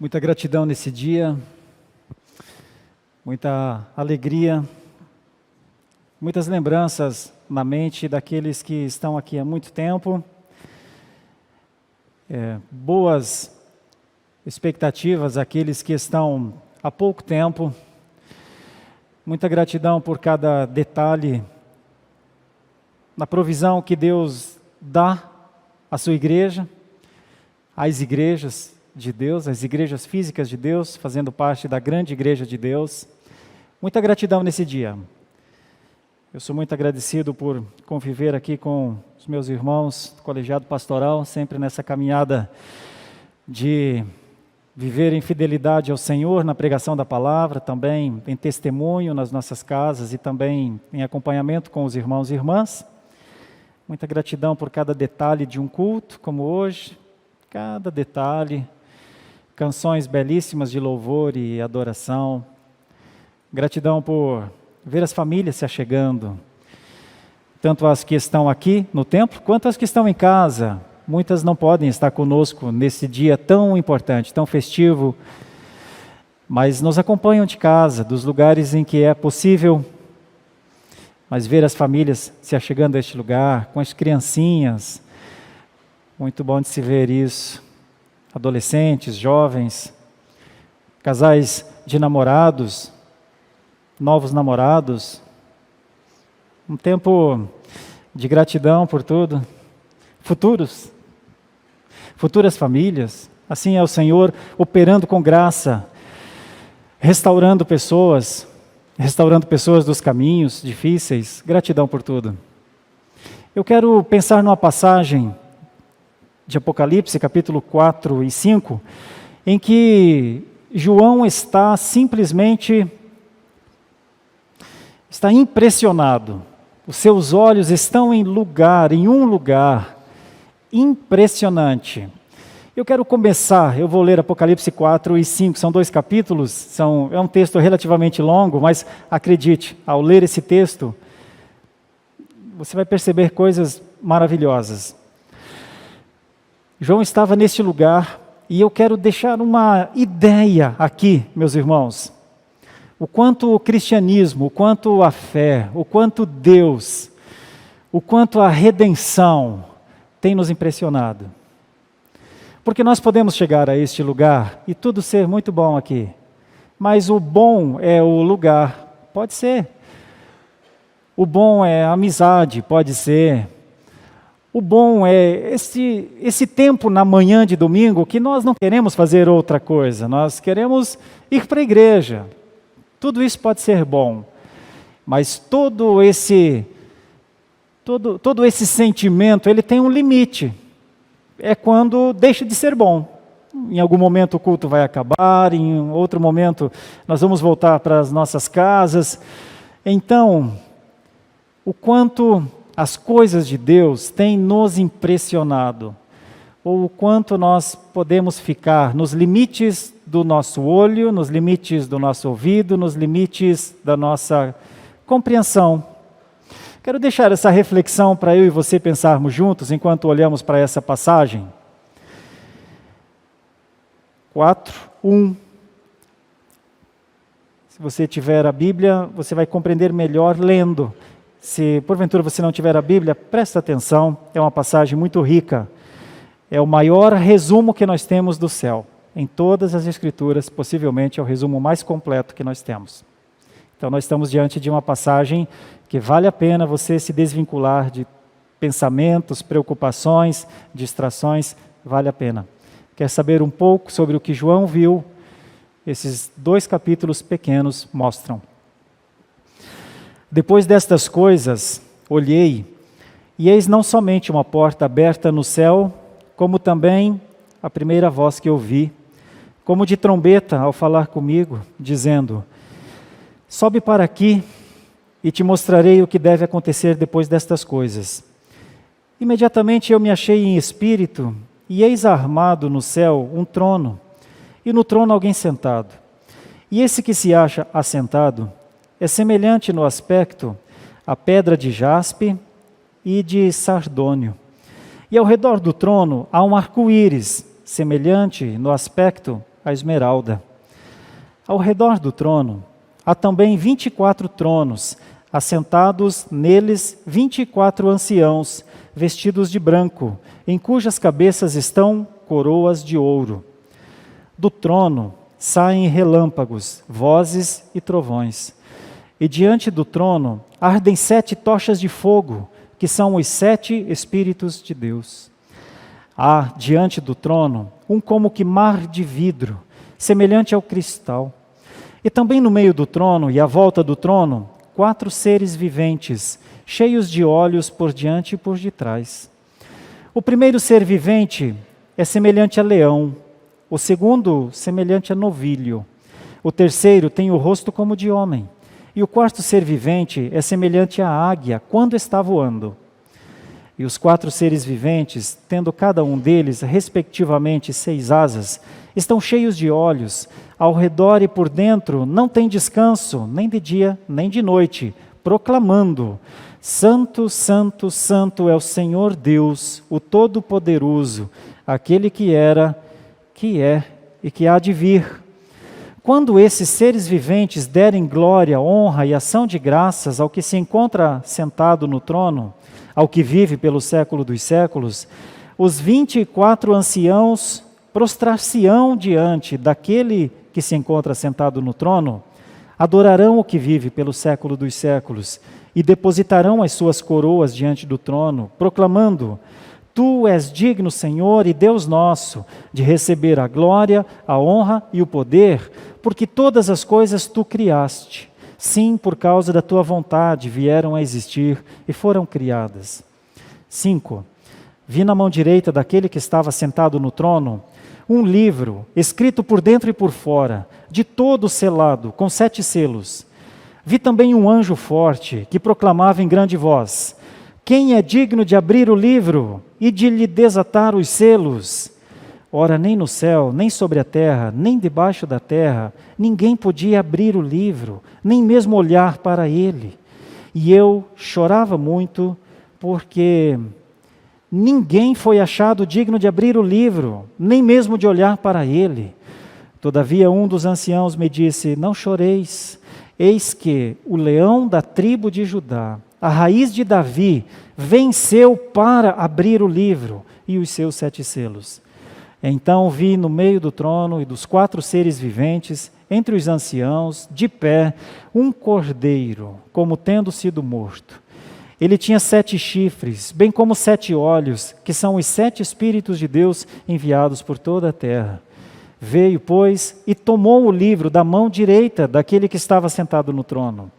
Muita gratidão nesse dia, muita alegria, muitas lembranças na mente daqueles que estão aqui há muito tempo, boas expectativas àqueles que estão há pouco tempo, muita gratidão por cada detalhe na provisão que Deus dá à sua igreja, às igrejas de Deus, as igrejas físicas de Deus, fazendo parte da grande igreja de Deus. Muita gratidão nesse dia. Eu sou muito agradecido por conviver aqui com os meus irmãos do colegiado pastoral, sempre nessa caminhada de viver em fidelidade ao Senhor na pregação da palavra, também em testemunho nas nossas casas e também em acompanhamento com os irmãos e irmãs. Muita gratidão por cada detalhe de um culto como hoje, cada detalhe. Canções belíssimas de louvor e adoração. Gratidão por ver as famílias se achegando, tanto as que estão aqui no templo, quanto as que estão em casa. Muitas não podem estar conosco nesse dia tão importante, tão festivo, mas nos acompanham de casa, dos lugares em que é possível. Mas ver as famílias se achegando a este lugar, com as criancinhas, muito bom de se ver isso. Adolescentes, jovens, casais de namorados, novos namorados, um tempo de gratidão por tudo, futuras famílias, assim é o Senhor operando com graça, restaurando pessoas dos caminhos difíceis, gratidão por tudo. Eu quero pensar numa passagem de Apocalipse, capítulo 4 e 5, em que João está impressionado. Os seus olhos estão em um lugar impressionante. Eu quero começar, eu vou ler Apocalipse 4 e 5, são 2 capítulos, é um texto relativamente longo, mas acredite, ao ler esse texto, você vai perceber coisas maravilhosas. João estava neste lugar e eu quero deixar uma ideia aqui, meus irmãos. O quanto o cristianismo, o quanto a fé, o quanto Deus, o quanto a redenção tem nos impressionado. Porque nós podemos chegar a este lugar e tudo ser muito bom aqui. Mas o bom é o lugar, pode ser. O bom é a amizade, pode ser. O bom é esse tempo na manhã de domingo que nós não queremos fazer outra coisa, nós queremos ir para a igreja. Tudo isso pode ser bom, mas todo esse sentimento, ele tem um limite. É quando deixa de ser bom. Em algum momento o culto vai acabar, em outro momento nós vamos voltar para as nossas casas. Então, o quanto as coisas de Deus têm nos impressionado, ou o quanto nós podemos ficar nos limites do nosso olho, nos limites do nosso ouvido, nos limites da nossa compreensão. Quero deixar essa reflexão para eu e você pensarmos juntos, enquanto olhamos para essa passagem. 4:1. Se você tiver a Bíblia, você vai compreender melhor lendo. Se porventura você não tiver a Bíblia, presta atenção, é uma passagem muito rica. É o maior resumo que nós temos do céu. Em todas as Escrituras, possivelmente é o resumo mais completo que nós temos. Então nós estamos diante de uma passagem que vale a pena você se desvincular de pensamentos, preocupações, distrações, vale a pena. Quer saber um pouco sobre o que João viu? Esses 2 capítulos pequenos mostram. Depois destas coisas, olhei, e eis não somente uma porta aberta no céu, como também a primeira voz que ouvi, como de trombeta ao falar comigo, dizendo: sobe para aqui e te mostrarei o que deve acontecer depois destas coisas. Imediatamente eu me achei em espírito, e eis armado no céu um trono, e no trono alguém sentado. E esse que se acha assentado é semelhante no aspecto à pedra de jaspe e de sardônio. E ao redor do trono há um arco-íris, semelhante no aspecto a esmeralda. Ao redor do trono há também 24 tronos, assentados neles 24 anciãos, vestidos de branco, em cujas cabeças estão coroas de ouro. Do trono saem relâmpagos, vozes e trovões. E diante do trono ardem 7 tochas de fogo, que são os 7 Espíritos de Deus. Há diante do trono um como que mar de vidro, semelhante ao cristal. E também no meio do trono e à volta do trono, 4 seres viventes, cheios de olhos por diante e por detrás. O primeiro ser vivente é semelhante a leão, o segundo semelhante a novilho, o terceiro tem o rosto como de homem, e o quarto ser vivente é semelhante à águia quando está voando. E os 4 seres viventes, tendo cada um deles, respectivamente, 6 asas, estão cheios de olhos, ao redor e por dentro não tem descanso, nem de dia, nem de noite, proclamando: Santo, Santo, Santo é o Senhor Deus, o Todo-Poderoso, aquele que era, que é e que há de vir. Quando esses seres viventes derem glória, honra e ação de graças ao que se encontra sentado no trono, ao que vive pelo século dos séculos, os 24 anciãos prostrar-se-ão diante daquele que se encontra sentado no trono, adorarão o que vive pelo século dos séculos e depositarão as suas coroas diante do trono, proclamando: Tu és digno, Senhor e Deus nosso, de receber a glória, a honra e o poder, porque todas as coisas tu criaste. Sim, por causa da tua vontade vieram a existir e foram criadas. 5. Vi na mão direita daquele que estava sentado no trono um livro, escrito por dentro e por fora, de todo selado, com 7 selos. Vi também um anjo forte, que proclamava em grande voz: Quem é digno de abrir o livro e de lhe desatar os selos? Ora, nem no céu, nem sobre a terra, nem debaixo da terra, ninguém podia abrir o livro, nem mesmo olhar para ele. E eu chorava muito, porque ninguém foi achado digno de abrir o livro, nem mesmo de olhar para ele. Todavia um dos anciãos me disse: Não choreis, eis que o leão da tribo de Judá, a raiz de Davi, venceu para abrir o livro e os seus 7 selos. Então vi no meio do trono e dos 4 seres viventes, entre os anciãos, de pé, um cordeiro, como tendo sido morto. Ele tinha 7 chifres, bem como 7 olhos, que são os 7 Espíritos de Deus enviados por toda a terra. Veio, pois, e tomou o livro da mão direita daquele que estava sentado no trono.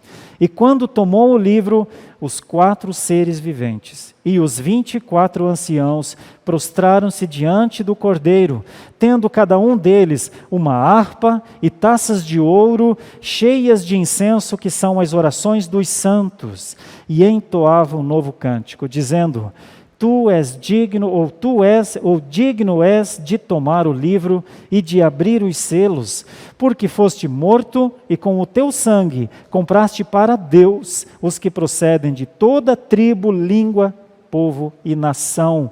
E quando tomou o livro, os 4 seres viventes e os 24 anciãos prostraram-se diante do Cordeiro, tendo cada um deles uma harpa e taças de ouro cheias de incenso, que são as orações dos santos, e entoavam um novo cântico, dizendo: Tu és digno, ou digno és de tomar o livro e de abrir os selos, porque foste morto e com o teu sangue compraste para Deus os que procedem de toda tribo, língua, povo e nação.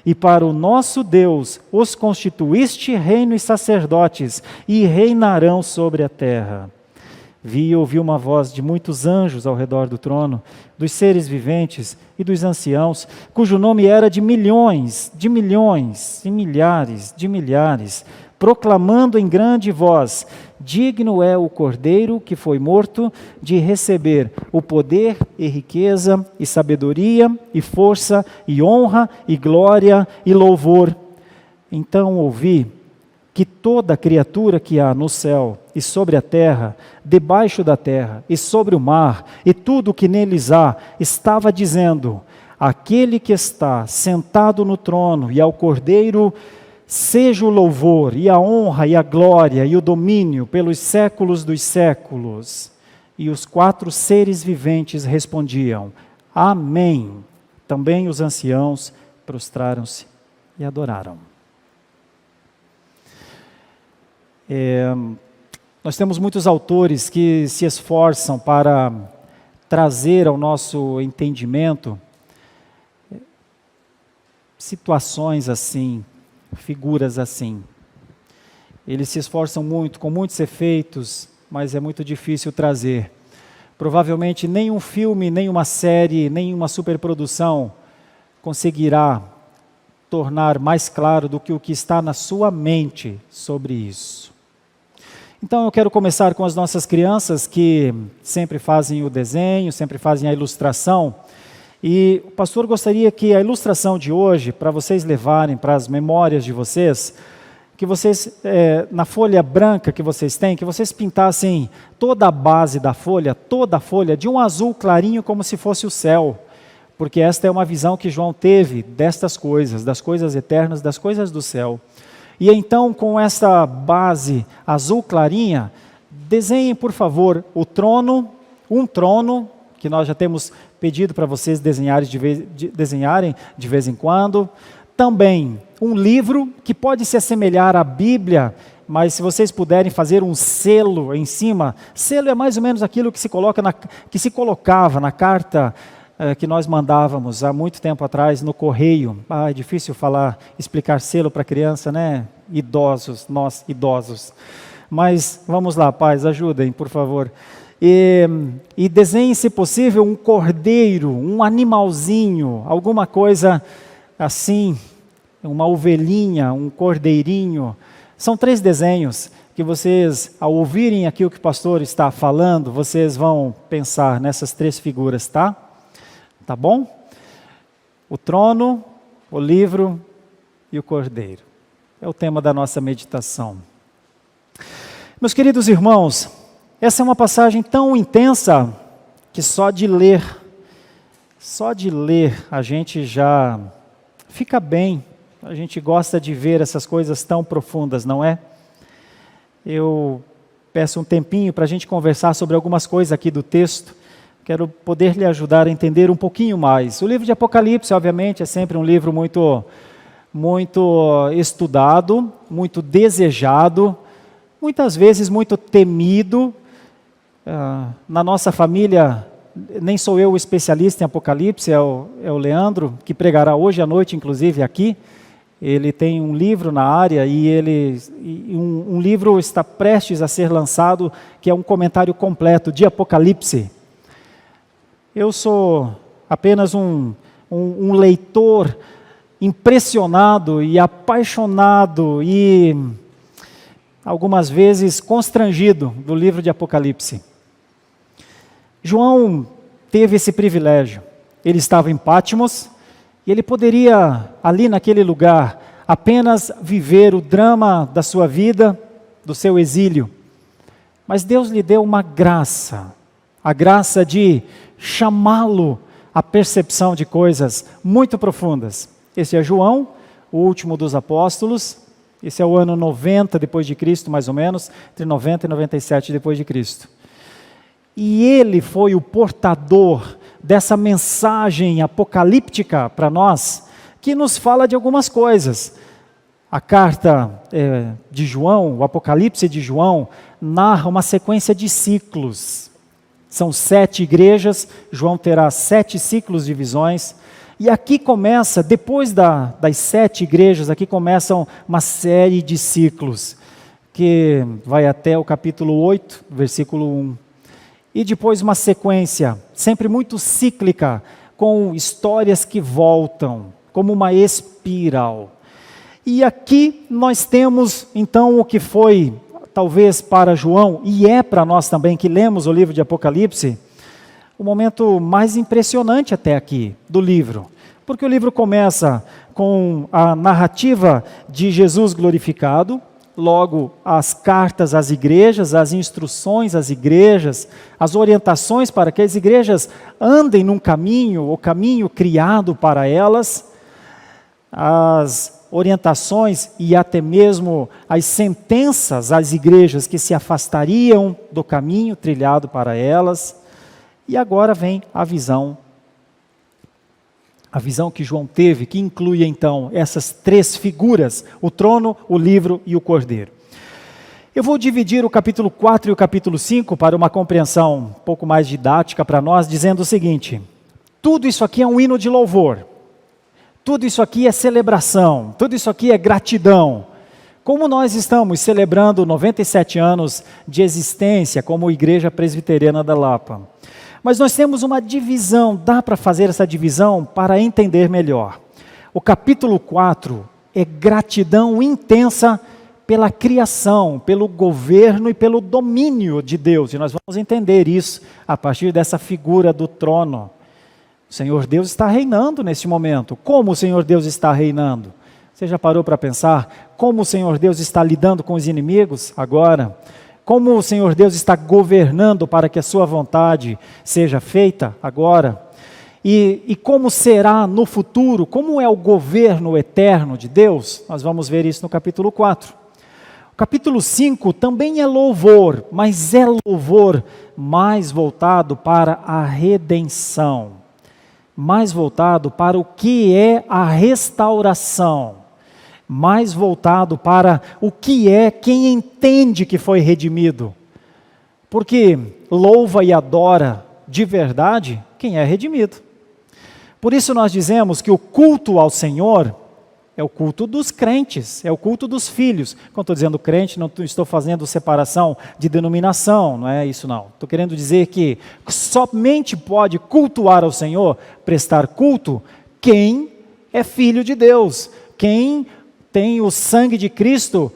E para o nosso Deus os constituíste reino e sacerdotes, e reinarão sobre a terra. Vi e ouvi uma voz de muitos anjos ao redor do trono, dos seres viventes e dos anciãos, cujo nome era de milhões e milhares de milhares, proclamando em grande voz: Digno é o Cordeiro que foi morto de receber o poder e riqueza e sabedoria e força e honra e glória e louvor. Então ouvi que toda criatura que há no céu e sobre a terra, debaixo da terra e sobre o mar, e tudo o que neles há, estava dizendo: Aquele que está sentado no trono e ao Cordeiro, seja o louvor e a honra e a glória e o domínio pelos séculos dos séculos. E os 4 seres viventes respondiam: Amém. Também os anciãos prostraram-se e adoraram. Nós temos muitos autores que se esforçam para trazer ao nosso entendimento situações assim, figuras assim. Eles se esforçam muito, com muitos efeitos, mas é muito difícil trazer. Provavelmente nenhum filme, nenhuma série, nenhuma superprodução conseguirá tornar mais claro do que o que está na sua mente sobre isso. Então eu quero começar com as nossas crianças que sempre fazem o desenho, sempre fazem a ilustração. E o pastor gostaria que a ilustração de hoje, para vocês levarem para as memórias de vocês, que vocês, na folha branca que vocês têm, que vocês pintassem toda a base da folha, toda a folha, de um azul clarinho como se fosse o céu. Porque esta é uma visão que João teve destas coisas, das coisas eternas, das coisas do céu. E então, com essa base azul clarinha, desenhem, por favor, um trono, que nós já temos pedido para vocês desenharem de vez em quando. Também um livro que pode se assemelhar à Bíblia, mas se vocês puderem fazer um selo em cima, selo é mais ou menos aquilo que se colocava na carta que nós mandávamos há muito tempo atrás no correio. É difícil explicar selo para criança, né? Nós idosos. Mas vamos lá, pais, ajudem, por favor. E desenhe, se possível, um cordeiro, um animalzinho, alguma coisa assim, uma ovelhinha, um cordeirinho. São 3 desenhos que vocês, ao ouvirem aqui o que o pastor está falando, vocês vão pensar nessas 3 figuras, tá? Tá bom? O trono, o livro e o cordeiro. É o tema da nossa meditação. Meus queridos irmãos, essa é uma passagem tão intensa que só de ler a gente já fica bem. A gente gosta de ver essas coisas tão profundas, não é? Eu peço um tempinho para a gente conversar sobre algumas coisas aqui do texto. Quero poder lhe ajudar a entender um pouquinho mais. O livro de Apocalipse, obviamente, é sempre um livro muito estudado, muito desejado, muitas vezes muito temido. Na nossa família, nem sou eu o especialista em Apocalipse, é o Leandro, que pregará hoje à noite, inclusive, aqui. Ele tem um livro na área e um livro está prestes a ser lançado, que é um comentário completo de Apocalipse. Eu sou apenas um leitor impressionado e apaixonado e algumas vezes constrangido do livro de Apocalipse. João teve esse privilégio. Ele estava em Patmos e ele poderia, ali naquele lugar, apenas viver o drama da sua vida, do seu exílio. Mas Deus lhe deu uma graça, a graça de chamá-lo à percepção de coisas muito profundas. Esse é João, o último dos apóstolos. Esse é o ano 90 depois de Cristo, mais ou menos, entre 90 e 97 depois de Cristo. E ele foi o portador dessa mensagem apocalíptica para nós, que nos fala de algumas coisas. A carta de João, o Apocalipse de João, narra uma sequência de ciclos. São 7 igrejas, João terá 7 ciclos de visões. E aqui começa, depois das 7 igrejas, aqui começam uma série de ciclos, que vai até o capítulo 8, versículo 1. E depois uma sequência, sempre muito cíclica, com histórias que voltam, como uma espiral. E aqui nós temos, então, o que foi, talvez para João, e é para nós também, que lemos o livro de Apocalipse, o momento mais impressionante até aqui do livro. Porque o livro começa com a narrativa de Jesus glorificado, logo as cartas às igrejas, as instruções às igrejas, as orientações para que as igrejas andem num caminho, o caminho criado para elas, as orientações e até mesmo as sentenças às igrejas que se afastariam do caminho trilhado para elas. E agora vem a visão que João teve, que inclui então essas 3 figuras, o trono, o livro e o cordeiro. Eu vou dividir o capítulo 4 e o capítulo 5 para uma compreensão um pouco mais didática para nós, dizendo o seguinte: tudo isso aqui é um hino de louvor, tudo isso aqui é celebração, tudo isso aqui é gratidão, Como nós estamos celebrando 97 anos de existência como Igreja Presbiteriana da Lapa. Mas nós temos uma divisão, dá para fazer essa divisão para entender melhor. O capítulo 4 é gratidão intensa pela criação, pelo governo e pelo domínio de Deus. E nós vamos entender isso a partir dessa figura do trono. O Senhor Deus está reinando neste momento. Como o Senhor Deus está reinando? Você já parou para pensar como o Senhor Deus está lidando com os inimigos agora? Como o Senhor Deus está governando para que a sua vontade seja feita agora? E como será no futuro? Como é o governo eterno de Deus? Nós vamos ver isso no capítulo 4. O capítulo 5 também é louvor, mas é louvor mais voltado para a redenção. Mais voltado para o que é a restauração. Mais voltado para o que é quem entende que foi redimido. Porque louva e adora de verdade quem é redimido. Por isso nós dizemos que o culto ao Senhor é o culto dos crentes, é o culto dos filhos. Quando estou dizendo crente, não estou fazendo separação de denominação, não é isso não. Estou querendo dizer que somente pode cultuar ao Senhor, prestar culto, quem é filho de Deus, quem tem o sangue de Cristo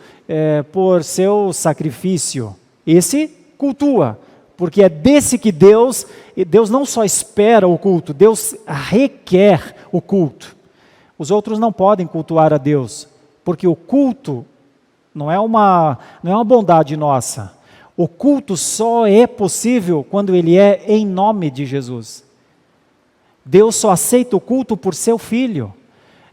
por seu sacrifício. Esse cultua, porque é desse que Deus não só espera o culto, Deus requer o culto. Os outros não podem cultuar a Deus, porque o culto não é uma bondade nossa. O culto só é possível quando ele é em nome de Jesus. Deus só aceita o culto por seu Filho.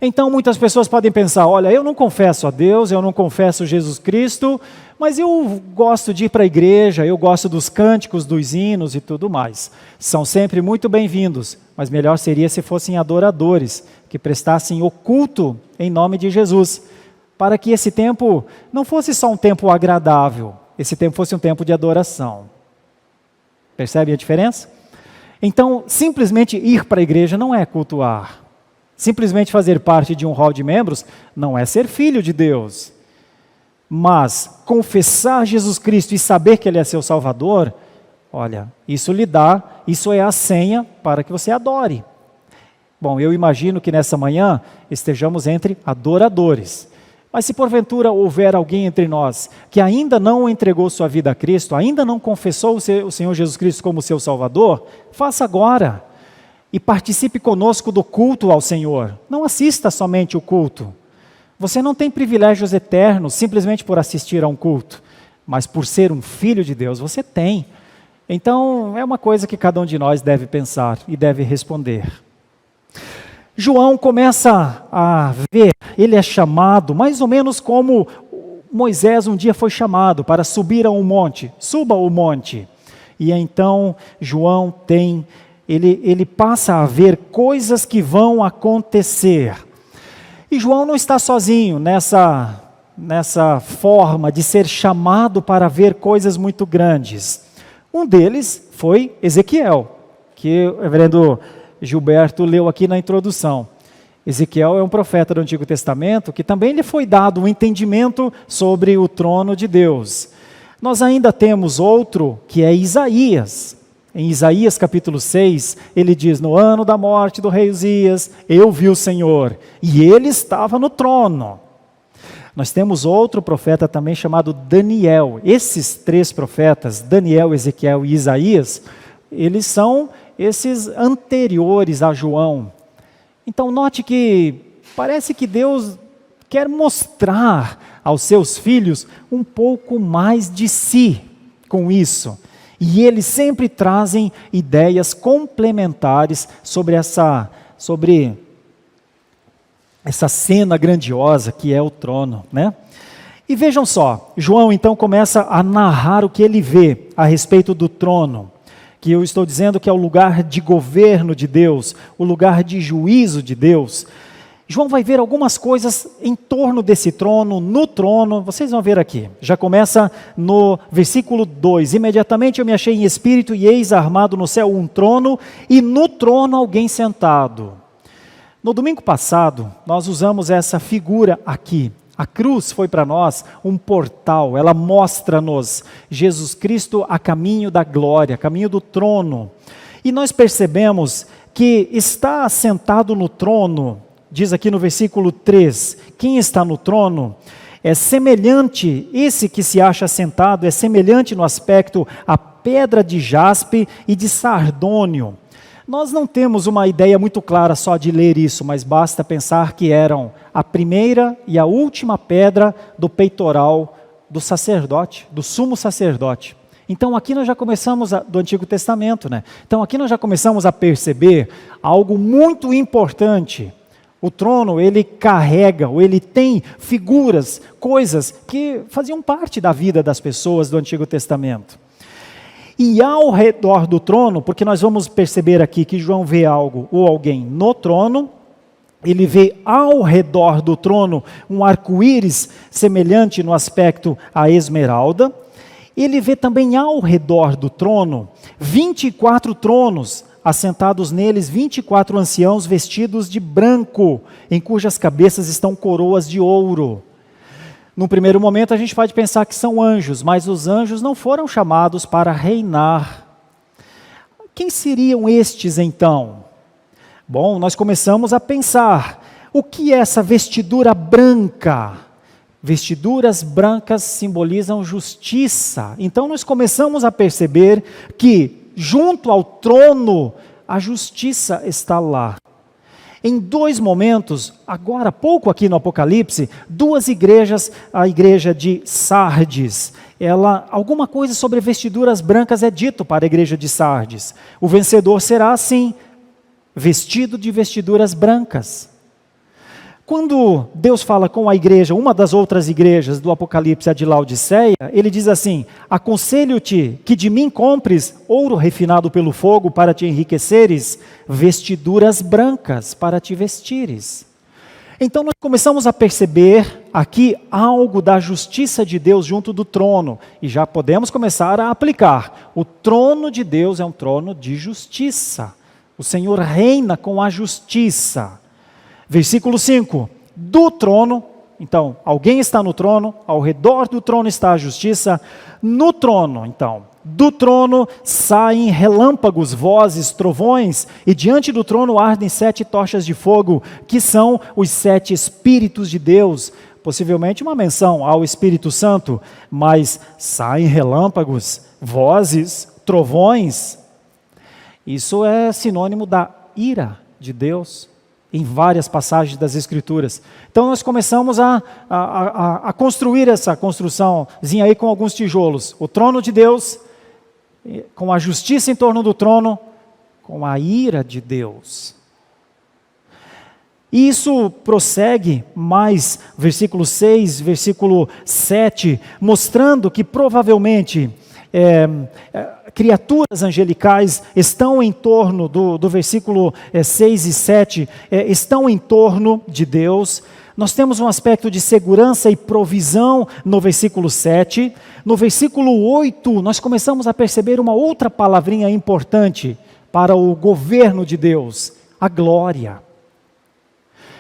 Então muitas pessoas podem pensar, olha, eu não confesso a Deus, eu não confesso Jesus Cristo, mas eu gosto de ir para a igreja, eu gosto dos cânticos, dos hinos e tudo mais. São sempre muito bem-vindos, mas melhor seria se fossem adoradores, que prestassem o culto em nome de Jesus, para que esse tempo não fosse só um tempo agradável, esse tempo fosse um tempo de adoração. Percebe a diferença? Então, simplesmente ir para a igreja não é cultuar. Simplesmente fazer parte de um hall de membros não é ser filho de Deus. Mas confessar Jesus Cristo e saber que Ele é seu Salvador, olha, isso é a senha para que você adore. Bom, eu imagino que nessa manhã estejamos entre adoradores. Mas se porventura houver alguém entre nós que ainda não entregou sua vida a Cristo, ainda não confessou o Senhor Jesus Cristo como seu Salvador, faça agora. E participe conosco do culto ao Senhor. Não assista somente o culto. Você não tem privilégios eternos simplesmente por assistir a um culto. Mas por ser um filho de Deus, você tem. Então, é uma coisa que cada um de nós deve pensar e deve responder. João começa a ver, ele é chamado, mais ou menos como Moisés um dia foi chamado para subir a um monte. Suba o monte. E então, João ele passa a ver coisas que vão acontecer. E João não está sozinho nessa forma de ser chamado para ver coisas muito grandes. Um deles foi Ezequiel, que o reverendo Gilberto leu aqui na introdução. Ezequiel é um profeta do Antigo Testamento que também lhe foi dado um entendimento sobre o trono de Deus. Nós ainda temos outro que é Isaías. Em Isaías capítulo 6, ele diz, no ano da morte do rei Uzias, eu vi o Senhor, e ele estava no trono. Nós temos outro profeta também chamado Daniel. Esses três profetas, Daniel, Ezequiel e Isaías, eles são esses anteriores a João. Então note que parece que Deus quer mostrar aos seus filhos um pouco mais de si com isso. E eles sempre trazem ideias complementares sobre essa cena grandiosa que é o trono, né? E vejam só, João então começa a narrar o que ele vê a respeito do trono, que eu estou dizendo que é o lugar de governo de Deus, o lugar de juízo de Deus. João vai ver algumas coisas em torno desse trono, no trono, vocês vão ver aqui. Já começa no versículo 2. Imediatamente eu me achei em espírito e eis armado no céu um trono e no trono alguém sentado. No domingo passado, nós usamos essa figura aqui, A cruz foi para nós um portal, ela mostra-nos Jesus Cristo a caminho da glória, a caminho do trono. E nós percebemos que está assentado no trono, diz aqui no versículo 3, quem está no trono é semelhante, esse que se acha sentado é semelhante no aspecto à pedra de jaspe e de sardônio. Nós não temos uma ideia muito clara só de ler isso, mas basta pensar que eram a primeira e a última pedra do peitoral do sacerdote, do sumo sacerdote. Então aqui nós já começamos, do Antigo Testamento, né? Então aqui nós já começamos a perceber algo muito importante. O trono, ele carrega, ou ele tem figuras, coisas que faziam parte da vida das pessoas do Antigo Testamento. E ao redor do trono, porque nós vamos perceber aqui que João vê algo ou alguém no trono, ele vê ao redor do trono um arco-íris semelhante no aspecto à esmeralda. Ele vê também ao redor do trono 24 tronos, assentados neles 24 anciãos vestidos de branco, em cujas cabeças estão coroas de ouro. No primeiro momento a gente pode pensar que são anjos, mas os anjos não foram chamados para reinar. Quem seriam estes então? Bom, nós começamos a pensar, o que é essa vestidura branca? Vestiduras brancas simbolizam justiça. Então nós começamos a perceber que junto ao trono a justiça está lá. Em dois momentos, agora há pouco aqui no Apocalipse, duas igrejas, a igreja de Sardes, alguma coisa sobre vestiduras brancas é dito para a igreja de Sardes. O vencedor será assim, vestido de vestiduras brancas. Quando Deus fala com a igreja, uma das outras igrejas do Apocalipse, a de Laodiceia, ele diz assim: aconselho-te que de mim compres ouro refinado pelo fogo para te enriqueceres, vestiduras brancas para te vestires. Então nós começamos a perceber aqui algo da justiça de Deus junto do trono, e já podemos começar a aplicar. O trono de Deus é um trono de justiça. O Senhor reina com a justiça. Versículo 5, do trono, então, alguém está no trono, ao redor do trono está a justiça, no trono, então, do trono saem relâmpagos, vozes, trovões, e diante do trono ardem 7 tochas de fogo, que são os 7 Espíritos de Deus, possivelmente uma menção ao Espírito Santo, mas saem relâmpagos, vozes, trovões, isso é sinônimo da ira de Deus, em várias passagens das Escrituras. Então nós começamos a construir essa construçãozinha aí com alguns tijolos. O trono de Deus, com a justiça em torno do trono, com a ira de Deus. E isso prossegue mais, versículo 6, versículo 7, mostrando que provavelmente criaturas angelicais estão em torno do versículo 6 e 7, estão em torno de Deus. Nós temos um aspecto de segurança e provisão no versículo 7. No versículo 8, nós começamos a perceber uma outra palavrinha importante para o governo de Deus, a glória.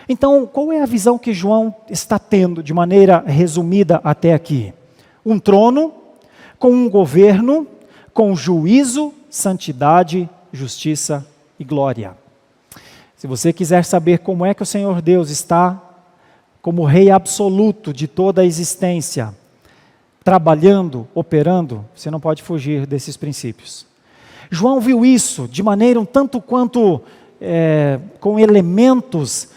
Então, qual é a visão que João está tendo de maneira resumida até aqui? Um trono com um governo, com juízo, santidade, justiça e glória. Se você quiser saber como é que o Senhor Deus está como Rei absoluto de toda a existência, trabalhando, operando, você não pode fugir desses princípios. João viu isso de maneira um tanto quanto com elementos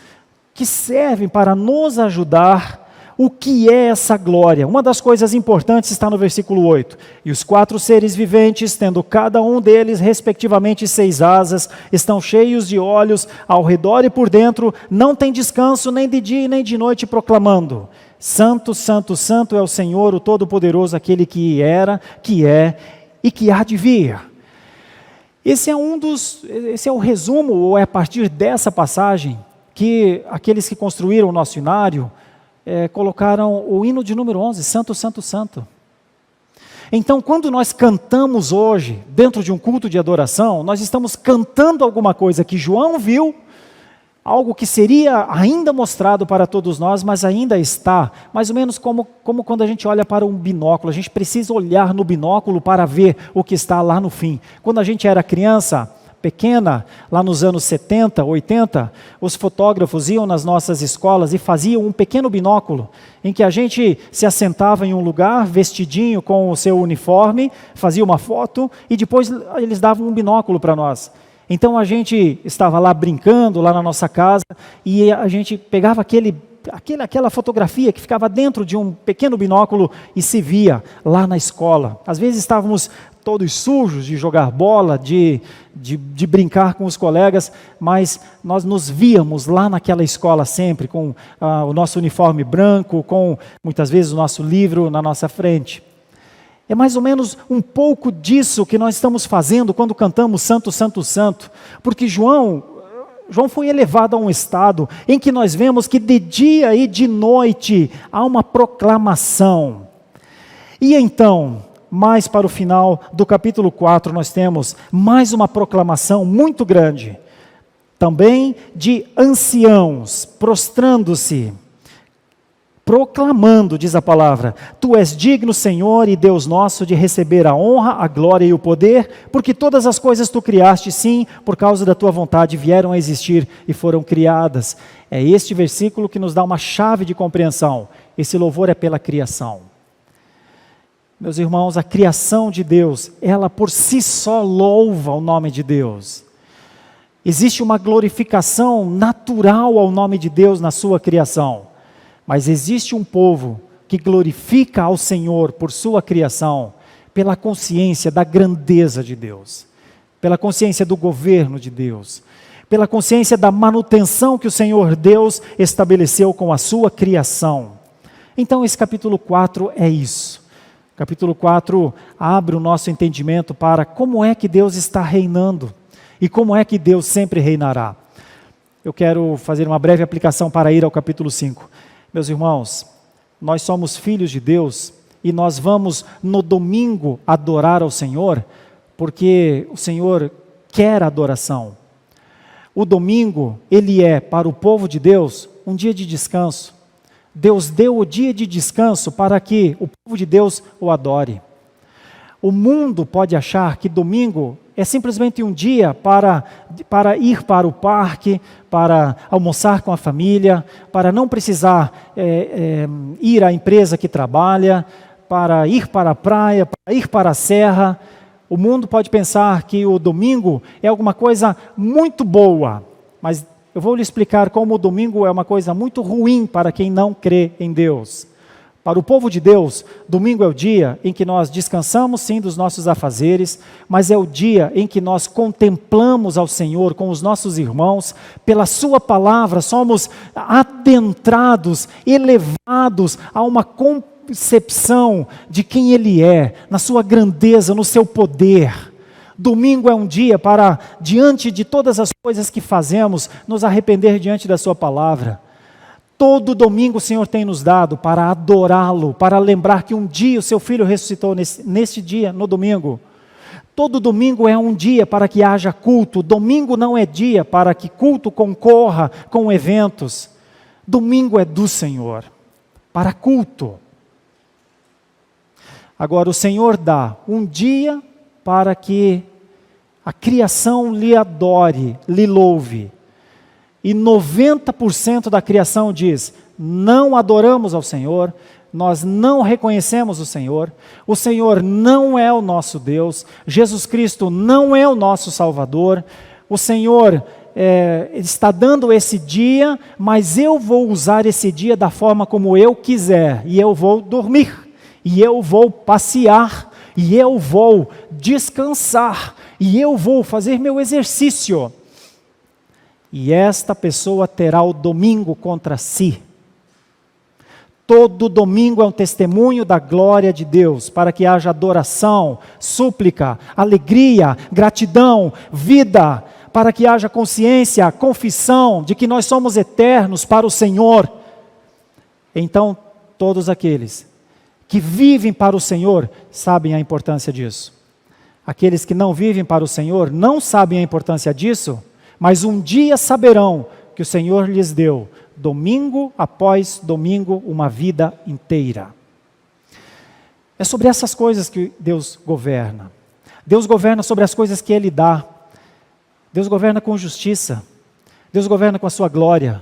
que servem para nos ajudar. O que é essa glória? Uma das coisas importantes está no versículo 8. E os 4 seres viventes, tendo cada um deles respectivamente 6 asas, estão cheios de olhos ao redor e por dentro, não tem descanso nem de dia nem de noite, proclamando: Santo, Santo, Santo é o Senhor, o Todo-Poderoso, aquele que era, que é e que há de vir. Esse é o resumo, ou é a partir dessa passagem, que aqueles que construíram o nosso inário colocaram o hino de número 11, Santo, Santo, Santo. Então, quando nós cantamos hoje, dentro de um culto de adoração, nós estamos cantando alguma coisa que João viu algo que seria ainda mostrado para todos nós, mas ainda está, mais ou menos como quando a gente olha para um binóculo. A gente precisa olhar no binóculo para ver o que está lá no fim. Quando a gente era criança, pequena, lá nos anos 70, 80, os fotógrafos iam nas nossas escolas e faziam um pequeno binóculo, em que a gente se assentava em um lugar, vestidinho com o seu uniforme, fazia uma foto e depois eles davam um binóculo para nós. Então a gente estava lá brincando, lá na nossa casa, e a gente pegava aquela fotografia que ficava dentro de um pequeno binóculo e se via lá na escola. Às vezes estávamos todos sujos de jogar bola, de brincar com os colegas, mas nós nos víamos lá naquela escola sempre, com o nosso uniforme branco, com muitas vezes o nosso livro na nossa frente. É mais ou menos um pouco disso que nós estamos fazendo quando cantamos Santo, Santo, Santo, porque João foi elevado a um estado em que nós vemos que de dia e de noite há uma proclamação. E então, mais para o final do capítulo 4, nós temos mais uma proclamação muito grande, também de anciãos, prostrando-se, proclamando, diz a palavra: Tu és digno, Senhor e Deus nosso, de receber a honra, a glória e o poder, porque todas as coisas Tu criaste, sim, por causa da Tua vontade vieram a existir e foram criadas. É este versículo que nos dá uma chave de compreensão. Esse louvor é pela criação. Meus irmãos, a criação de Deus, ela por si só louva o nome de Deus. Existe uma glorificação natural ao nome de Deus na sua criação. Mas existe um povo que glorifica ao Senhor por sua criação, pela consciência da grandeza de Deus, pela consciência do governo de Deus, pela consciência da manutenção que o Senhor Deus estabeleceu com a sua criação. Então esse capítulo 4 é isso. O capítulo 4 abre o nosso entendimento para como é que Deus está reinando e como é que Deus sempre reinará. Eu quero fazer uma breve aplicação para ir ao capítulo 5. Meus irmãos, nós somos filhos de Deus e nós vamos no domingo adorar ao Senhor, porque o Senhor quer adoração. O domingo, ele é para o povo de Deus um dia de descanso. Deus deu o dia de descanso para que o povo de Deus o adore. O mundo pode achar que domingo é simplesmente um dia para ir para o parque, para almoçar com a família, para não precisar ir à empresa que trabalha, para ir para a praia, para ir para a serra. O mundo pode pensar que o domingo é alguma coisa muito boa, mas eu vou lhe explicar como o domingo é uma coisa muito ruim para quem não crê em Deus. Para o povo de Deus, domingo é o dia em que nós descansamos sim dos nossos afazeres, mas é o dia em que nós contemplamos ao Senhor com os nossos irmãos, pela sua palavra somos adentrados, elevados a uma concepção de quem Ele é, na sua grandeza, no seu poder. Domingo é um dia para, diante de todas as coisas que fazemos, nos arrepender diante da sua palavra. Todo domingo o Senhor tem nos dado para adorá-lo, para lembrar que um dia o seu Filho ressuscitou neste dia, no domingo. Todo domingo é um dia para que haja culto. Domingo não é dia para que culto concorra com eventos. Domingo é do Senhor, para culto. Agora o Senhor dá um dia para que a criação lhe adore, lhe louve. E 90% da criação diz: não adoramos ao Senhor, nós não reconhecemos o Senhor não é o nosso Deus, Jesus Cristo não é o nosso Salvador, o Senhor está dando esse dia, mas eu vou usar esse dia da forma como eu quiser, e eu vou dormir, e eu vou passear, e eu vou descansar, e eu vou fazer meu exercício. E esta pessoa terá o domingo contra si. Todo domingo é um testemunho da glória de Deus, para que haja adoração, súplica, alegria, gratidão, vida, para que haja consciência, confissão de que nós somos eternos para o Senhor. Então, todos aqueles que vivem para o Senhor sabem a importância disso. Aqueles que não vivem para o Senhor não sabem a importância disso, mas um dia saberão que o Senhor lhes deu, domingo após domingo, uma vida inteira. É sobre essas coisas que Deus governa. Deus governa sobre as coisas que Ele dá. Deus governa com justiça. Deus governa com a sua glória.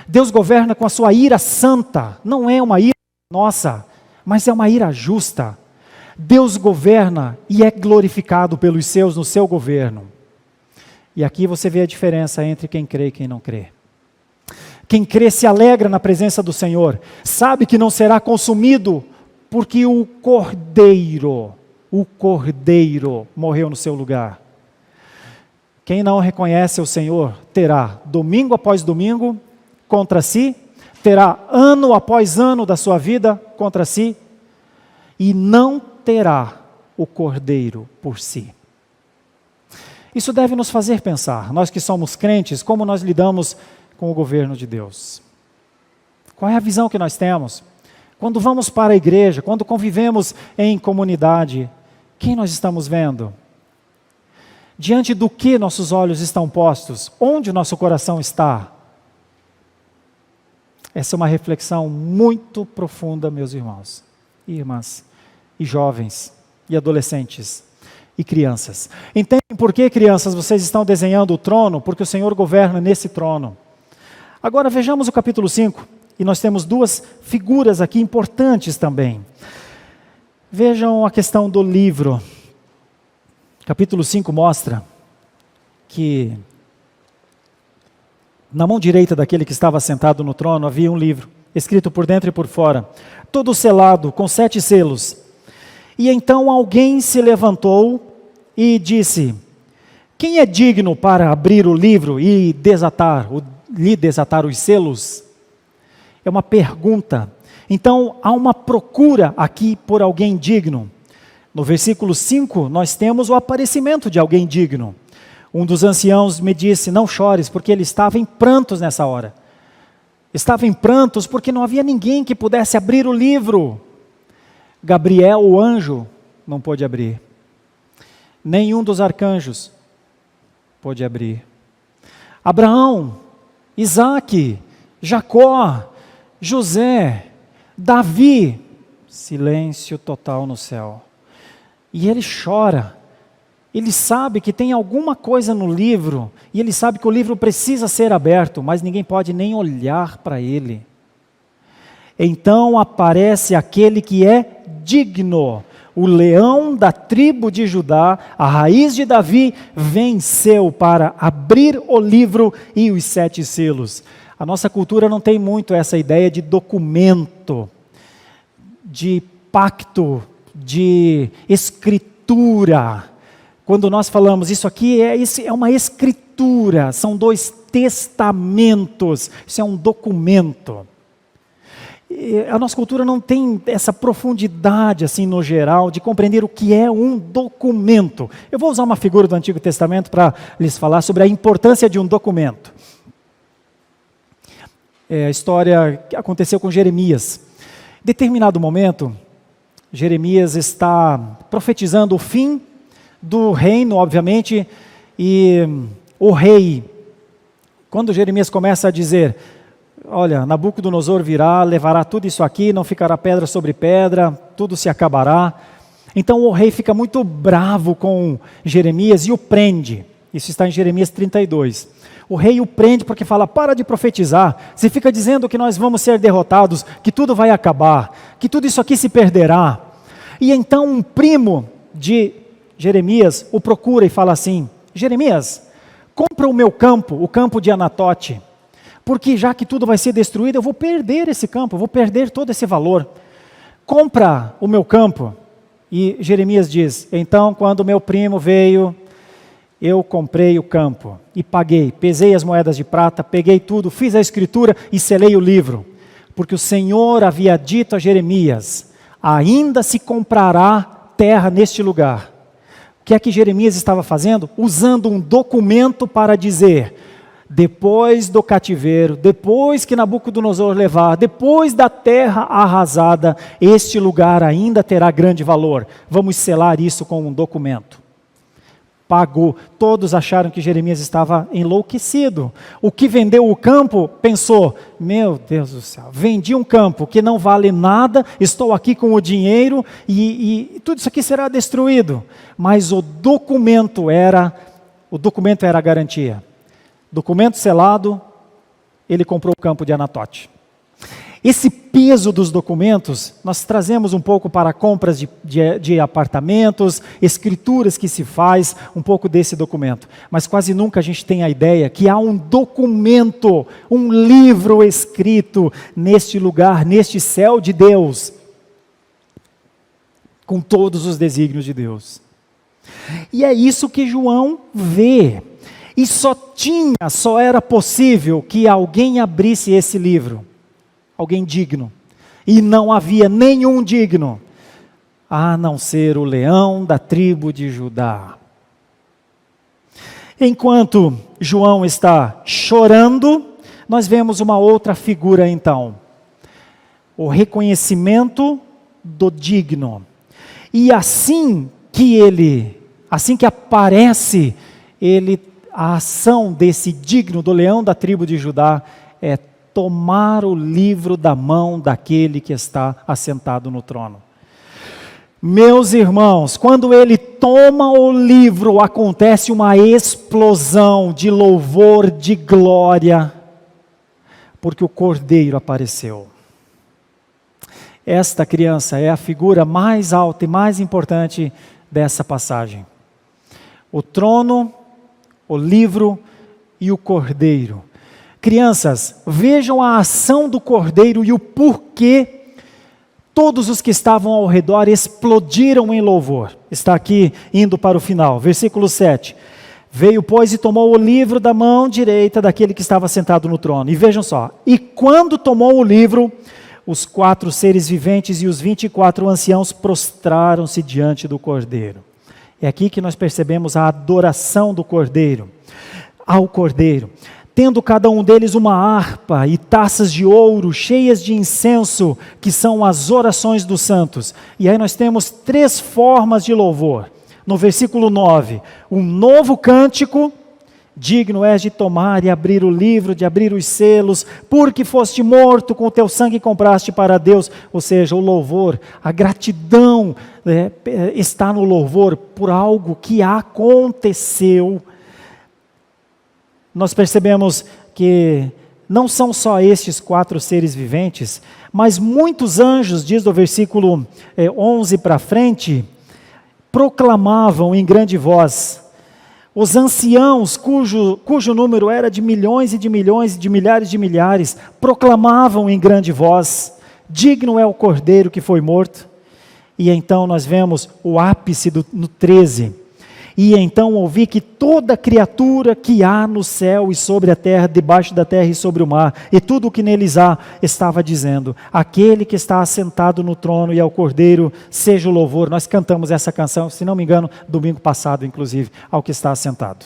Deus governa com a sua ira santa. Não é uma ira nossa, mas é uma ira justa. Deus governa e é glorificado pelos seus no seu governo. E aqui você vê a diferença entre quem crê e quem não crê. Quem crê se alegra na presença do Senhor, sabe que não será consumido, porque o Cordeiro morreu no seu lugar. Quem não reconhece o Senhor terá domingo após domingo contra si, terá ano após ano da sua vida contra si, e não terá o Cordeiro por si. Isso deve nos fazer pensar, nós que somos crentes, como nós lidamos com o governo de Deus. Qual é a visão que nós temos? Quando vamos para a igreja, quando convivemos em comunidade, quem nós estamos vendo? Diante do que nossos olhos estão postos? Onde o nosso coração está? Essa é uma reflexão muito profunda, meus irmãos e irmãs, e jovens, e adolescentes, e crianças. Entendem por que, crianças, vocês estão desenhando o trono? Porque o Senhor governa nesse trono. Agora vejamos o capítulo 5, e nós temos duas figuras aqui importantes também. Vejam a questão do livro. Capítulo 5 mostra que na mão direita daquele que estava sentado no trono havia um livro, escrito por dentro e por fora, todo selado, com 7 selos. E então alguém se levantou e disse: quem é digno para abrir o livro e lhe desatar os selos? É uma pergunta. Então há uma procura aqui por alguém digno. No versículo 5 nós temos o aparecimento de alguém digno. Um dos anciãos me disse: não chores, porque ele estava em prantos nessa hora. Estava em prantos porque não havia ninguém que pudesse abrir o livro. Gabriel, o anjo, não pôde abrir. Nenhum dos arcanjos pôde abrir. Abraão, Isaque, Jacó, José, Davi, silêncio total no céu. E ele chora. Ele sabe que tem alguma coisa no livro, e ele sabe que o livro precisa ser aberto, mas ninguém pode nem olhar para ele. Então aparece aquele que é digno, o leão da tribo de Judá, a raiz de Davi, venceu para abrir o livro e os 7 selos. A nossa cultura não tem muito essa ideia de documento, de pacto, de escritura. Quando nós falamos isso aqui é uma escritura, são 2 testamentos, isso é um documento. E a nossa cultura não tem essa profundidade assim no geral de compreender o que é um documento. Eu vou usar uma figura do Antigo Testamento para lhes falar sobre a importância de um documento. A história que aconteceu com Jeremias. Em determinado momento, Jeremias está profetizando o fim do reino, obviamente, e o rei, quando Jeremias começa a dizer: olha, Nabucodonosor virá, levará tudo isso aqui, não ficará pedra sobre pedra, tudo se acabará. Então o rei fica muito bravo com Jeremias e o prende. Isso está em Jeremias 32. O rei o prende porque fala: para de profetizar, você fica dizendo que nós vamos ser derrotados, que tudo vai acabar, que tudo isso aqui se perderá. E então um primo de Jeremias o procura e fala assim: Jeremias, compra o meu campo, o campo de Anatote, porque já que tudo vai ser destruído, eu vou perder esse campo, eu vou perder todo esse valor. Compra o meu campo. E Jeremias diz: então, quando meu primo veio, eu comprei o campo e paguei, pesei as moedas de prata, peguei tudo, fiz a escritura e selei o livro, porque o Senhor havia dito a Jeremias: ainda se comprará terra neste lugar. O que é que Jeremias estava fazendo? Usando um documento para dizer: depois do cativeiro, depois que Nabucodonosor levar, depois da terra arrasada, este lugar ainda terá grande valor. Vamos selar isso com um documento. Pagou. Todos acharam que Jeremias estava enlouquecido. O que vendeu o campo pensou: meu Deus do céu, vendi um campo que não vale nada, estou aqui com o dinheiro e tudo isso aqui será destruído. Mas o documento era a garantia. Documento selado, ele comprou o campo de Anatote. Esse peso dos documentos, nós trazemos um pouco para compras de apartamentos, escrituras que se faz, um pouco desse documento. Mas quase nunca a gente tem a ideia que há um documento, um livro escrito neste lugar, neste céu de Deus, com todos os desígnios de Deus. E é isso que João vê. E só era possível que alguém abrisse esse livro. Alguém digno, e não havia nenhum digno, a não ser o leão da tribo de Judá. Enquanto João está chorando, nós vemos uma outra figura então, o reconhecimento do digno. E assim que aparece a ação desse digno, do leão da tribo de Judá, é tomar o livro da mão daquele que está assentado no trono. Meus irmãos, quando ele toma o livro, acontece uma explosão de louvor, de glória, porque o Cordeiro apareceu. Esta criança é a figura mais alta e mais importante dessa passagem. O trono, o livro e o Cordeiro. Crianças, vejam a ação do Cordeiro e o porquê todos os que estavam ao redor explodiram em louvor. Está aqui indo para o final, versículo 7. Veio, pois, e tomou o livro da mão direita daquele que estava sentado no trono. E vejam só, e quando tomou o livro, os 4 seres viventes e os 24 anciãos prostraram-se diante do Cordeiro. É aqui que nós percebemos a adoração do Cordeiro, ao Cordeiro. Tendo cada um deles uma harpa e taças de ouro cheias de incenso, que são as orações dos santos. E aí nós temos 3 formas de louvor. No versículo 9, um novo cântico: digno és de tomar e abrir o livro, de abrir os selos, porque foste morto, com o teu sangue compraste para Deus. Ou seja, o louvor, a gratidão está no louvor por algo que aconteceu. Nós percebemos que não são só estes 4 seres viventes, mas muitos anjos, diz do versículo 11 para frente, proclamavam em grande voz. Os anciãos, cujo número era de milhões e de milhões, de milhares de milhares, proclamavam em grande voz: digno é o Cordeiro que foi morto. E então nós vemos o ápice no 13. E então ouvi que toda criatura que há no céu e sobre a terra, debaixo da terra e sobre o mar, e tudo o que neles há, estava dizendo: aquele que está assentado no trono e ao Cordeiro, seja o louvor. Nós cantamos essa canção, se não me engano, domingo passado, inclusive, ao que está assentado.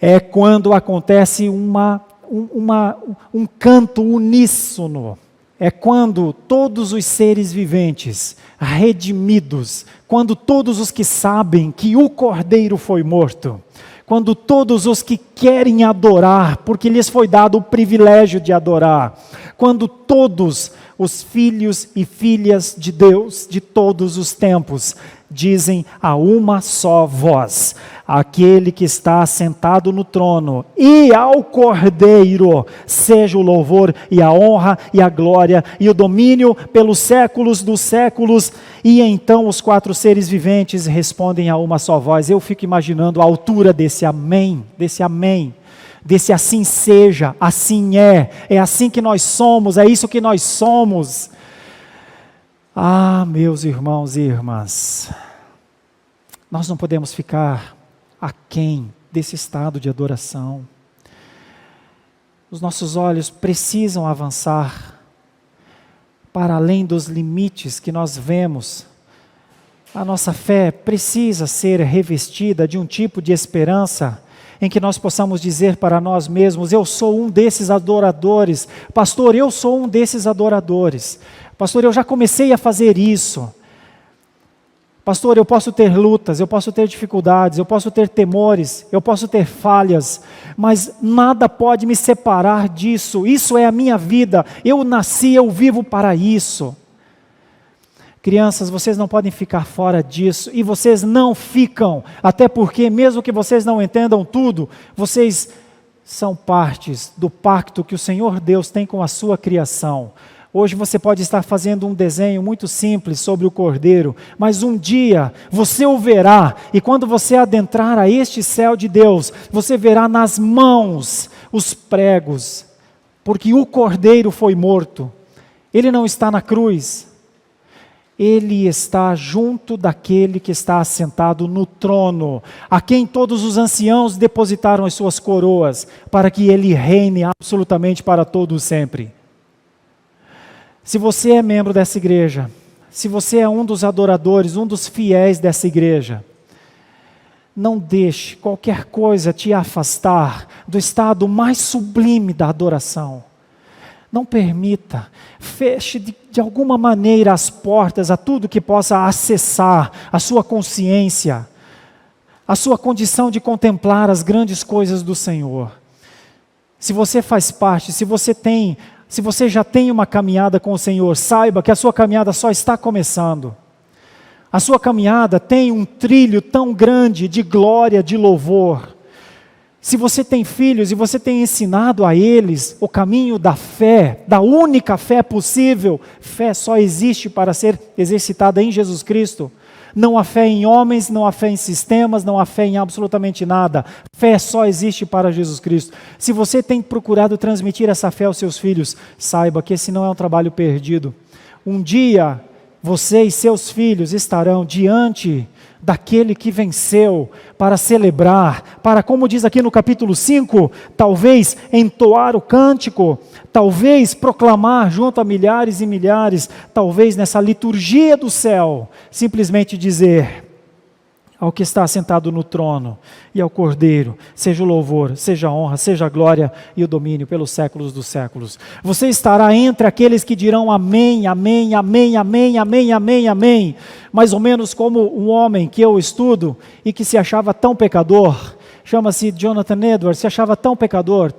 É quando acontece um canto uníssono. É quando todos os seres viventes, redimidos, quando todos os que sabem que o Cordeiro foi morto, quando todos os que querem adorar, porque lhes foi dado o privilégio de adorar, quando todos os filhos e filhas de Deus, de todos os tempos, dizem a uma só voz: aquele que está assentado no trono e ao Cordeiro, seja o louvor e a honra e a glória e o domínio pelos séculos dos séculos. E então os 4 seres viventes respondem a uma só voz. Eu fico imaginando a altura desse amém, desse assim seja, assim é assim que nós somos, é isso que nós somos. Ah, meus irmãos e irmãs, nós não podemos ficar aquém desse estado de adoração. Os nossos olhos precisam avançar para além dos limites que nós vemos. A nossa fé precisa ser revestida de um tipo de esperança em que nós possamos dizer para nós mesmos: eu sou um desses adoradores. Pastor, eu sou um desses adoradores. Pastor, eu já comecei a fazer isso. Pastor, eu posso ter lutas, eu posso ter dificuldades, eu posso ter temores, eu posso ter falhas, mas nada pode me separar disso. Isso é a minha vida, eu nasci, eu vivo para isso. Crianças, vocês não podem ficar fora disso, e vocês não ficam, até porque mesmo que vocês não entendam tudo, vocês são partes do pacto que o Senhor Deus tem com a sua criação. Hoje você pode estar fazendo um desenho muito simples sobre o Cordeiro, mas um dia você o verá, e quando você adentrar a este céu de Deus, você verá nas mãos os pregos, porque o Cordeiro foi morto. Ele não está na cruz, ele está junto daquele que está assentado no trono, a quem todos os anciãos depositaram as suas coroas, para que ele reine absolutamente para todos sempre. Se você é membro dessa igreja, se você é um dos adoradores, um dos fiéis dessa igreja, não deixe qualquer coisa te afastar do estado mais sublime da adoração. Não permita, feche de alguma maneira as portas a tudo que possa acessar a sua consciência, a sua condição de contemplar as grandes coisas do Senhor. Se você faz parte, se você já tem uma caminhada com o Senhor, saiba que a sua caminhada só está começando. A sua caminhada tem um trilho tão grande de glória, de louvor. Se você tem filhos e você tem ensinado a eles o caminho da fé, da única fé possível, fé só existe para ser exercitada em Jesus Cristo. Não há fé em homens, não há fé em sistemas, não há fé em absolutamente nada. Fé só existe para Jesus Cristo. Se você tem procurado transmitir essa fé aos seus filhos, saiba que esse não é um trabalho perdido. Um dia, você e seus filhos estarão diante daquele que venceu, para celebrar, para, como diz aqui no capítulo 5, talvez entoar o cântico, talvez proclamar junto a milhares e milhares, talvez nessa liturgia do céu, simplesmente dizer ao que está sentado no trono e ao Cordeiro, seja o louvor, seja a honra, seja a glória e o domínio pelos séculos dos séculos. Você estará entre aqueles que dirão amém, amém, amém, amém, amém, amém, amém, mais ou menos como um homem que eu estudo e que se achava tão pecador, chama-se Jonathan Edwards, se achava tão pecador,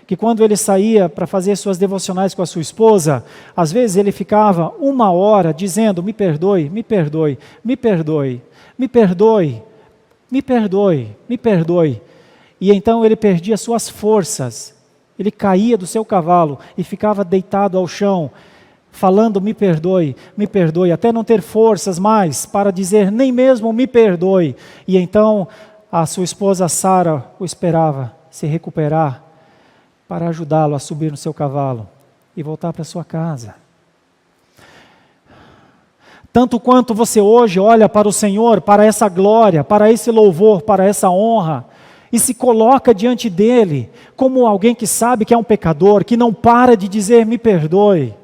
que quando ele saía para fazer suas devocionais com a sua esposa, às vezes ele ficava 1 hora dizendo, me perdoe, me perdoe, me perdoe, me perdoe, me perdoe, me perdoe. E então ele perdia suas forças, ele caía do seu cavalo e ficava deitado ao chão, falando me perdoe, até não ter forças mais para dizer nem mesmo me perdoe. E então a sua esposa Sara o esperava se recuperar para ajudá-lo a subir no seu cavalo e voltar para sua casa. Tanto quanto você hoje olha para o Senhor, para essa glória, para esse louvor, para essa honra, e se coloca diante dEle, como alguém que sabe que é um pecador, que não para de dizer me perdoe,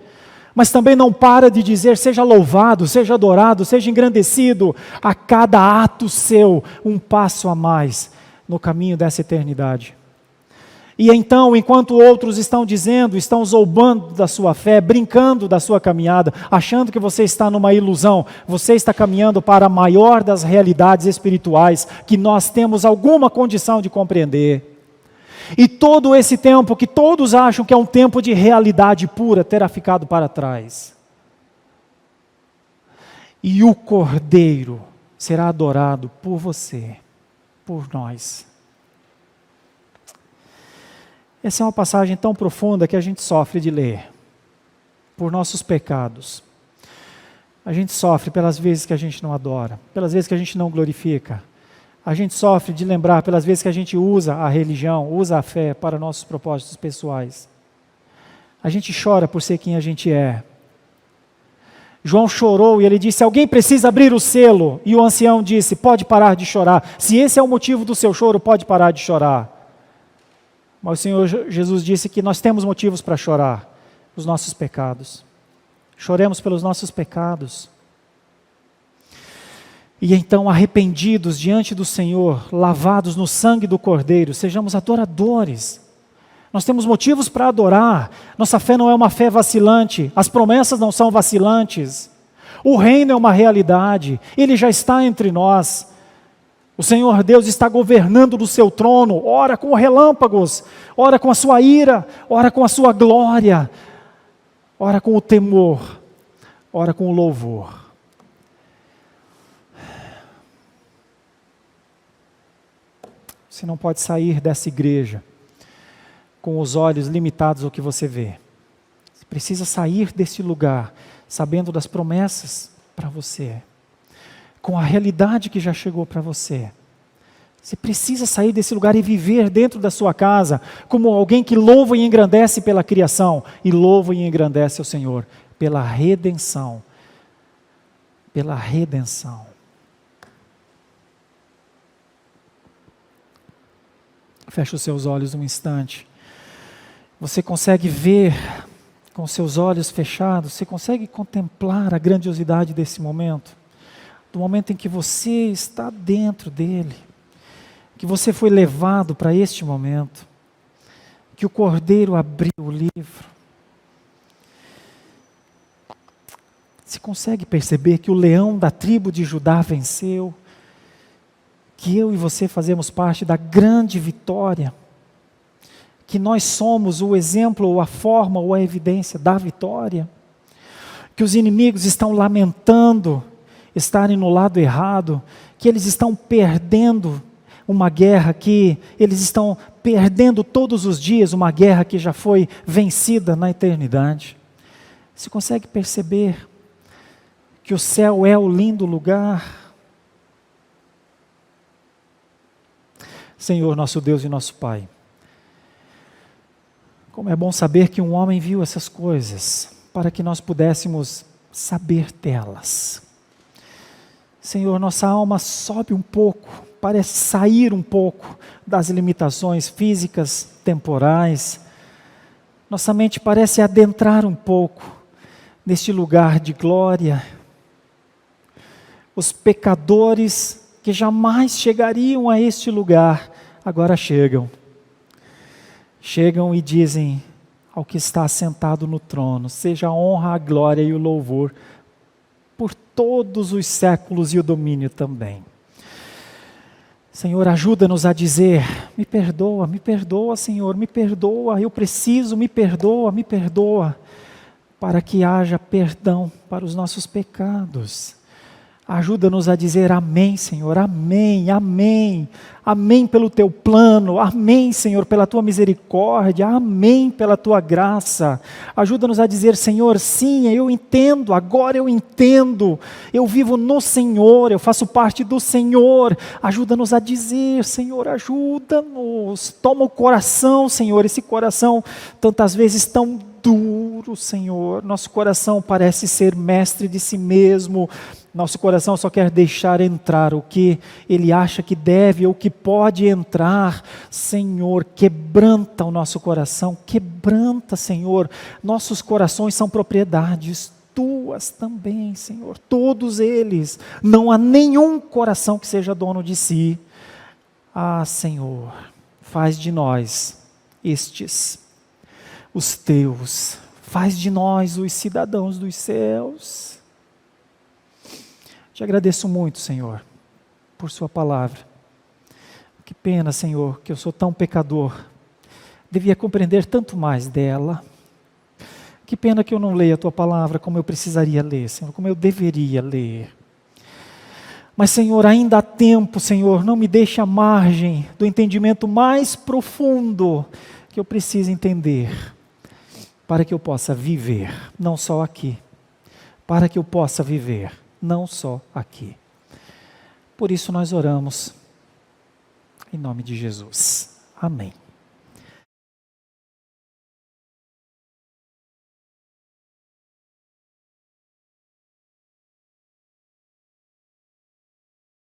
mas também não para de dizer seja louvado, seja adorado, seja engrandecido, a cada ato seu, um passo a mais no caminho dessa eternidade. E então, enquanto outros estão dizendo, estão zombando da sua fé, brincando da sua caminhada, achando que você está numa ilusão, você está caminhando para a maior das realidades espirituais que nós temos alguma condição de compreender. E todo esse tempo que todos acham que é um tempo de realidade pura, terá ficado para trás. E o Cordeiro será adorado por você, por nós. Essa é uma passagem tão profunda que a gente sofre de ler, por nossos pecados. A gente sofre pelas vezes que a gente não adora, pelas vezes que a gente não glorifica. A gente sofre de lembrar pelas vezes que a gente usa a religião, usa a fé para nossos propósitos pessoais. A gente chora por ser quem a gente é. João chorou e ele disse, alguém precisa abrir o selo. E o ancião disse, pode parar de chorar. Se esse é o motivo do seu choro, pode parar de chorar. Mas o Senhor Jesus disse que nós temos motivos para chorar, os nossos pecados. Choremos pelos nossos pecados. E então, arrependidos diante do Senhor, lavados no sangue do Cordeiro, sejamos adoradores. Nós temos motivos para adorar. Nossa fé não é uma fé vacilante. As promessas não são vacilantes. O reino é uma realidade, ele já está entre nós. O Senhor Deus está governando do seu trono, ora com relâmpagos, ora com a sua ira, ora com a sua glória, ora com o temor, ora com o louvor. Você não pode sair dessa igreja com os olhos limitados ao que você vê. Você precisa sair desse lugar sabendo das promessas para você, com a realidade que já chegou para você. Você precisa sair desse lugar e viver dentro da sua casa como alguém que louva e engrandece pela criação e louva e engrandece ao Senhor pela redenção. Pela redenção. Feche os seus olhos um instante. Você consegue ver com seus olhos fechados, você consegue contemplar a grandiosidade desse momento? Do momento em que você está dentro dele, que você foi levado para este momento, que o Cordeiro abriu o livro. Você consegue perceber que o leão da tribo de Judá venceu? Que eu e você fazemos parte da grande vitória? Que nós somos o exemplo, ou a forma, ou a evidência da vitória? Que os inimigos estão lamentando estarem no lado errado, que eles estão perdendo uma guerra que eles estão perdendo todos os dias, uma guerra que já foi vencida na eternidade. Você consegue perceber que o céu é o lindo lugar? Senhor, nosso Deus e nosso Pai, como é bom saber que um homem viu essas coisas, para que nós pudéssemos saber delas. Senhor, nossa alma sobe um pouco, parece sair um pouco das limitações físicas, temporais. Nossa mente parece adentrar um pouco neste lugar de glória. Os pecadores que jamais chegariam a este lugar, agora chegam. Chegam e dizem ao que está sentado no trono: seja a honra, a glória e o louvor por todos os séculos e o domínio também. Senhor, ajuda-nos a dizer: me perdoa, Senhor, me perdoa, eu preciso, me perdoa, para que haja perdão para os nossos pecados. Ajuda-nos a dizer amém, Senhor, amém, amém, amém pelo teu plano, amém, Senhor, pela tua misericórdia, amém pela tua graça. Ajuda-nos a dizer: Senhor, sim, eu entendo, agora eu entendo, eu vivo no Senhor, eu faço parte do Senhor. Ajuda-nos a dizer: Senhor, ajuda-nos, toma o coração, Senhor, esse coração tantas vezes tão duro, Senhor, nosso coração parece ser mestre de si mesmo, nosso coração só quer deixar entrar o que ele acha que deve ou que pode entrar. Senhor, quebranta o nosso coração, quebranta, Senhor, nossos corações são propriedades tuas também, Senhor, todos eles, não há nenhum coração que seja dono de si. Ah, Senhor, faz de nós estes os teus, faz de nós os cidadãos dos céus. Te agradeço muito, Senhor, por sua palavra. Que pena, Senhor, que eu sou tão pecador, devia compreender tanto mais dela. Que pena que eu não leio a tua palavra como eu precisaria ler, Senhor, como eu deveria ler. Mas, Senhor, ainda há tempo, Senhor, não me deixe à margem do entendimento mais profundo que eu preciso entender, para que eu possa viver, não só aqui, para que eu possa viver, não só aqui. Por isso nós oramos, em nome de Jesus. Amém.